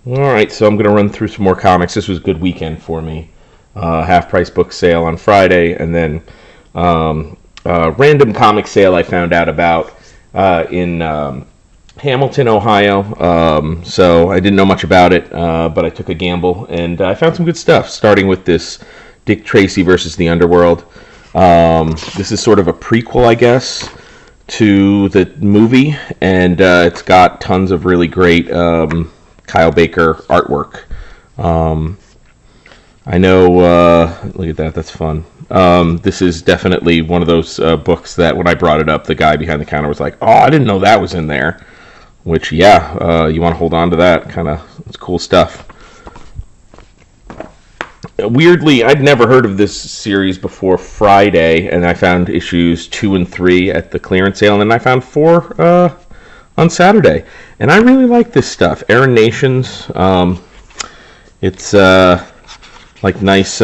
All right, so I'm going to run through some more comics. This was a good weekend for me. Half price book sale on Friday, and then random comic sale I found out about in Hamilton, Ohio. So I didn't know much about it, but I took a gamble, and I found some good stuff, starting with this Dick Tracy versus the Underworld. This is sort of a prequel, I guess, to the movie, and it's got tons of really great Kyle Baker artwork. I know, look at that, that's fun. This is definitely one of those books that when I brought it up, the guy behind the counter was like, oh, I didn't know that was in there. Which, yeah, you want to hold on to that. It's cool stuff. Weirdly, I'd never heard of this series before Friday, and I found issues 2 and 3 at the clearance sale, and then I found 4 on Saturday. And I really like this stuff. Aaron Nations, it's like nice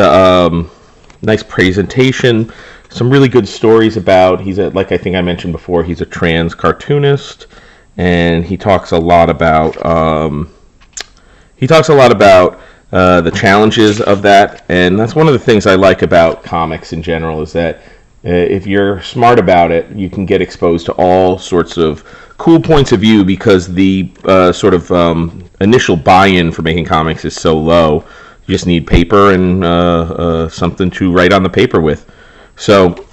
presentation, some really good stories about, like I think I mentioned before, he's a trans cartoonist, and he talks a lot about the challenges of that, and that's one of the things I like about comics in general, is that if you're smart about it, you can get exposed to all sorts of cool points of view, because the sort of initial buy-in for making comics is so low. You just need paper and something to write on the paper with. So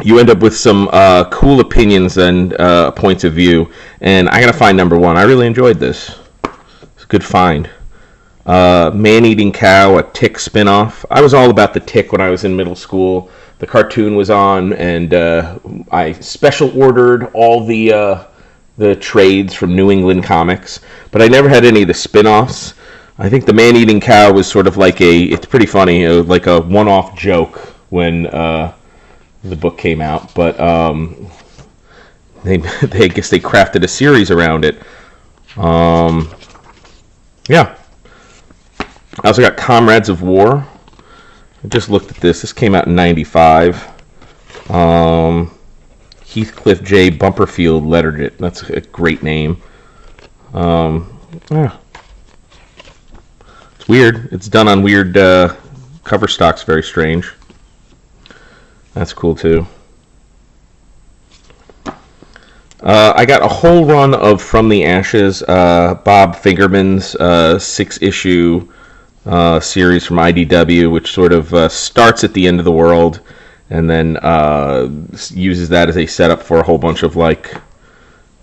you end up with some cool opinions and points of view, and I gotta find number 1. I really enjoyed this. It's a good find. Man-Eating Cow, a Tick spinoff. I was all about the Tick when I was in middle school. The cartoon was on, and I special ordered all the trades from New England Comics, but I never had any of the spinoffs. I think the Man-Eating Cow was sort of like it's pretty funny, like a one-off joke when the book came out, but I guess they crafted a series around it. Yeah. I also got Comrades of War. I just looked at this. This came out in 95. Heathcliff J. Bumperfield lettered it. That's a great name. Yeah. It's weird. It's done on weird cover stocks. Very strange. That's cool too. I got a whole run of From the Ashes, Bob Fingerman's 6-issue series from IDW, which sort of starts at the end of the world and then uses that as a setup for a whole bunch of like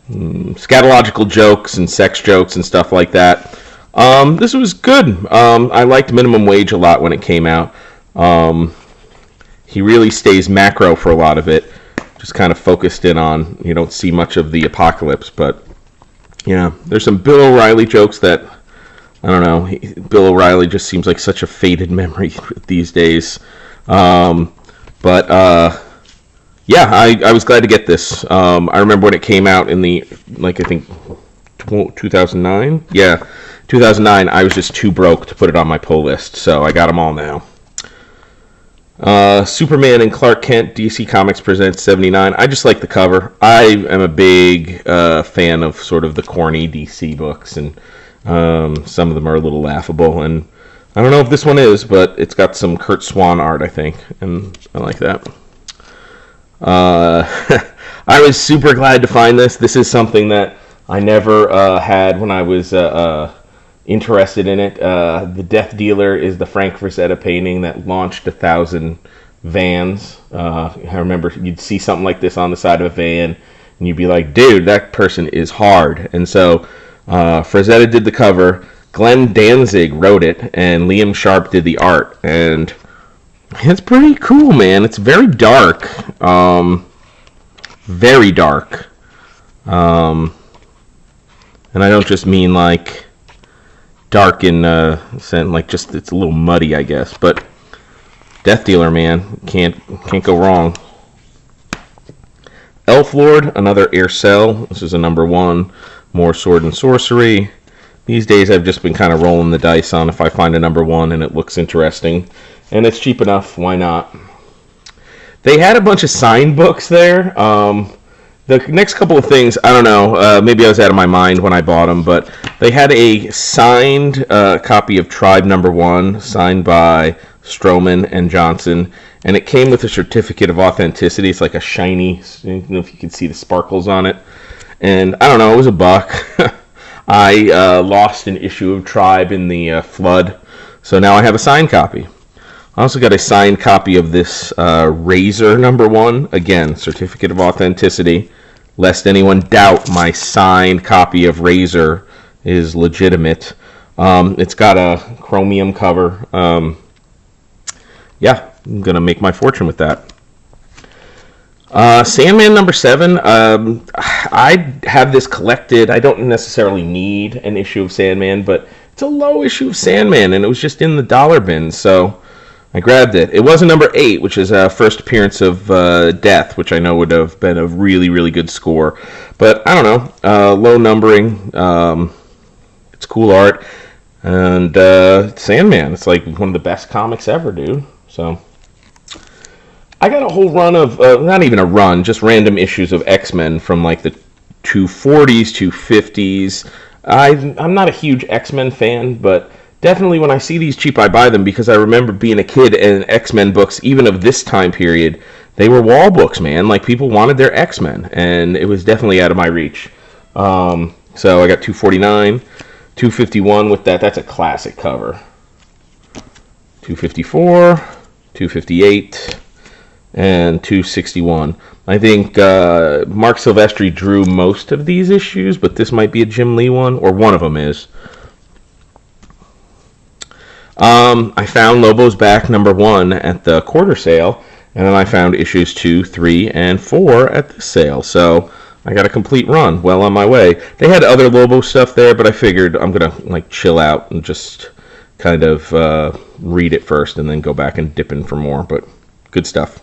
scatological jokes and sex jokes and stuff like that. This was good. I liked Minimum Wage a lot when it came out. He really stays macro for a lot of it, just kind of focused in on, you don't see much of the apocalypse, but yeah, there's some Bill O'Reilly jokes that, I don't know, Bill O'Reilly just seems like such a faded memory these days. But yeah, I was glad to get this. I remember when it came out in the, like, I think 2009? Yeah, 2009, I was just too broke to put it on my pull list, so I got them all now. Superman and Clark Kent, DC Comics presents 79. I just like the cover. I am a big fan of sort of the corny DC books, and some of them are a little laughable, and I don't know if this one is, but it's got some Kurt Swan art, I think, and I like that. I was super glad to find this. This is something that I never had when I was interested in it. The Death Dealer is the Frank Frazetta painting that launched 1,000 vans. I remember you'd see something like this on the side of a van, and you'd be like, dude, that person is hard. And so Frazetta did the cover, Glenn Danzig wrote it, and Liam Sharp did the art. And it's pretty cool, man. It's very dark. Very dark. And I don't just mean like dark in sense, like just it's a little muddy, I guess. But Death Dealer, man, can't go wrong. Elf Lord, another Aircel. This is a number 1. More Sword and Sorcery. These days I've just been kind of rolling the dice on if I find a number 1 and it looks interesting. And it's cheap enough, why not? They had a bunch of signed books there. The next couple of things, I don't know, maybe I was out of my mind when I bought them, but they had a signed copy of Tribe Number One, signed by Stroman and Johnson, and it came with a certificate of authenticity. It's like a shiny, I don't know if you can see the sparkles on it. And I don't know, it was $1. I lost an issue of Tribe in the flood, so now I have a signed copy. I also got a signed copy of this Razor Number One. Again, certificate of authenticity. Lest anyone doubt my signed copy of Razor is legitimate. It's got a chromium cover. Yeah, I'm going to make my fortune with that. Sandman number 7. I have this collected. I don't necessarily need an issue of Sandman, but it's a low issue of Sandman, and it was just in the dollar bin, so I grabbed it. It was a number 8, which is a first appearance of Death, which I know would have been a really, really good score. But I don't know. Low numbering. It's cool art. And Sandman. It's like one of the best comics ever, dude. So I got a whole run of, not even a run, just random issues of X-Men from like the 240s, 250s. I'm not a huge X-Men fan, but definitely when I see these cheap, I buy them because I remember being a kid and X-Men books, even of this time period, they were wall books, man. Like, people wanted their X-Men, and it was definitely out of my reach. So I got 249, 251 with that. That's a classic cover. 254, 258, and 261. I think Mark Silvestri drew most of these issues, but this might be a Jim Lee one, or one of them is. I found Lobo's Back number 1 at the quarter sale, and then I found issues 2, 3, and 4 at the sale. So I got a complete run, well on my way. They had other Lobo stuff there, but I figured I'm gonna like chill out and just kind of read it first, and then go back and dip in for more. But good stuff.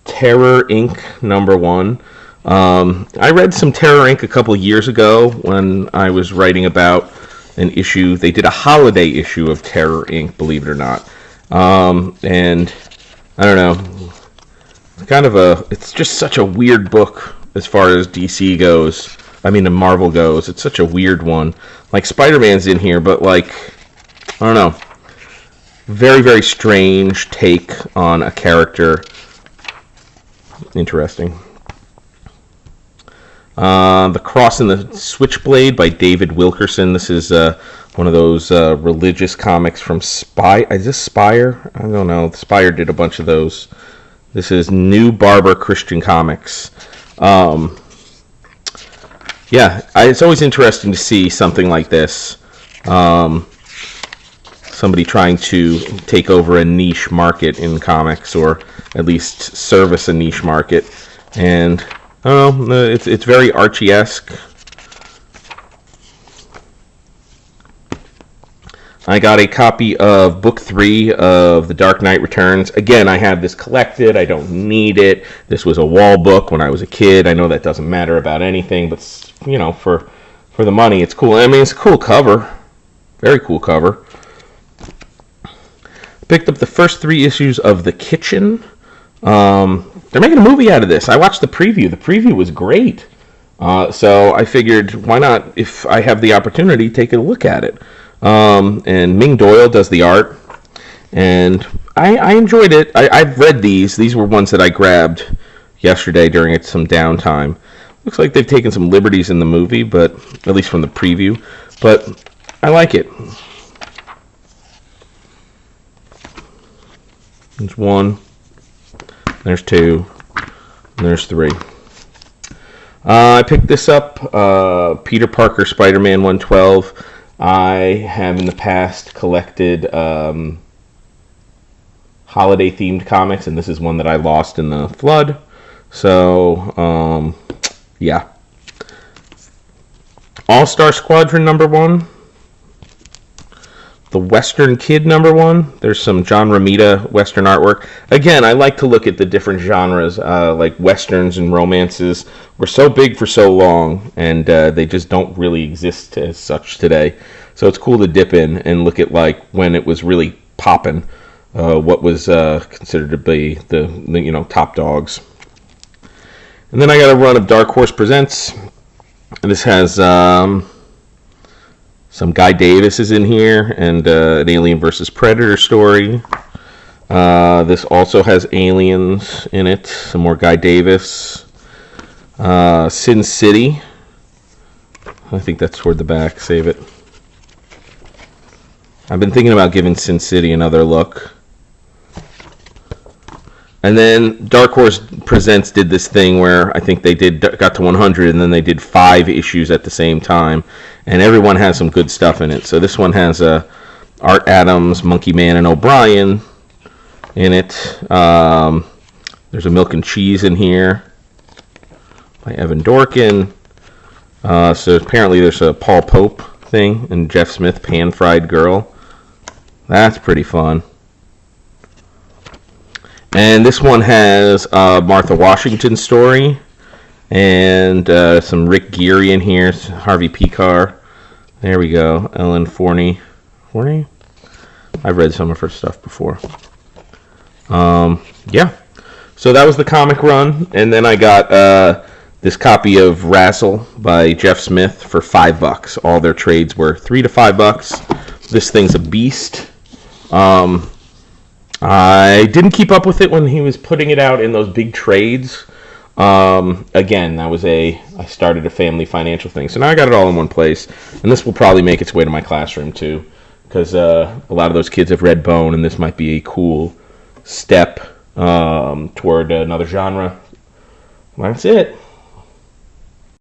Terror Inc. number 1. I read some Terror Inc. a couple years ago when I was writing about an issue. They did a holiday issue of Terror Inc., believe it or not. And I don't know. It's just such a weird book as far as DC goes. I mean, and Marvel goes. It's such a weird one. Like, Spider-Man's in here, but like, I don't know. Very, very strange take on a character. Interesting. The Cross and the Switchblade by David Wilkerson. This is one of those religious comics from Spire. Is this Spire? I don't know. Spire did a bunch of those. This is New Barber Christian Comics. Yeah, it's always interesting to see something like this. Somebody trying to take over a niche market in comics, or at least service a niche market. And I don't know, it's very Archie-esque. I got a copy of Book 3 of The Dark Knight Returns. Again, I have this collected. I don't need it. This was a wall book when I was a kid. I know that doesn't matter about anything, but, you know, for the money, it's cool. I mean, it's a cool cover. Very cool cover. Picked up the first 3 issues of The Kitchen. They're making a movie out of this. I watched the preview. The preview was great. So I figured, why not, if I have the opportunity, take a look at it. And Ming Doyle does the art. And I enjoyed it. I've read these. These were ones that I grabbed yesterday during some downtime. Looks like they've taken some liberties in the movie, but at least from the preview. But I like it. There's 1. There's 2. And there's 3. I picked this up, Peter Parker Spider-Man 112. I have in the past collected holiday-themed comics, and this is one that I lost in the flood. So, yeah. All-Star Squadron number 1. The Western Kid number 1. There's some John Romita Western artwork. Again, I like to look at the different genres, like Westerns and romances were so big for so long, and they just don't really exist as such today. So it's cool to dip in and look at like when it was really popping, what was considered to be the top dogs. And then I got a run of Dark Horse Presents. And this has some Guy Davis is in here, and an Alien versus Predator story. This also has aliens in it. Some more Guy Davis. Sin City. I think that's toward the back. Save it. I've been thinking about giving Sin City another look. And then Dark Horse Presents did this thing where I think they got to 100 and then they did 5 issues at the same time. And everyone has some good stuff in it. So this one has Art Adams, Monkey Man, and O'Brien in it. There's a Milk and Cheese in here by Evan Dorkin. So apparently there's a Paul Pope thing and Jeff Smith, Pan Fried Girl. That's pretty fun. And this one has Martha Washington story and some Rick Geary in here, Harvey Pekar. There we go. Ellen Forney. Forney? I've read some of her stuff before. Yeah. So that was the comic run. And then I got this copy of Razzle by Jeff Smith for $5. All their trades were $3 to $5. This thing's a beast. I didn't keep up with it when he was putting it out in those big trades. Again, I started a family financial thing. So now I got it all in one place. And this will probably make its way to my classroom too. Because a lot of those kids have read Bone, and this might be a cool step toward another genre. That's it.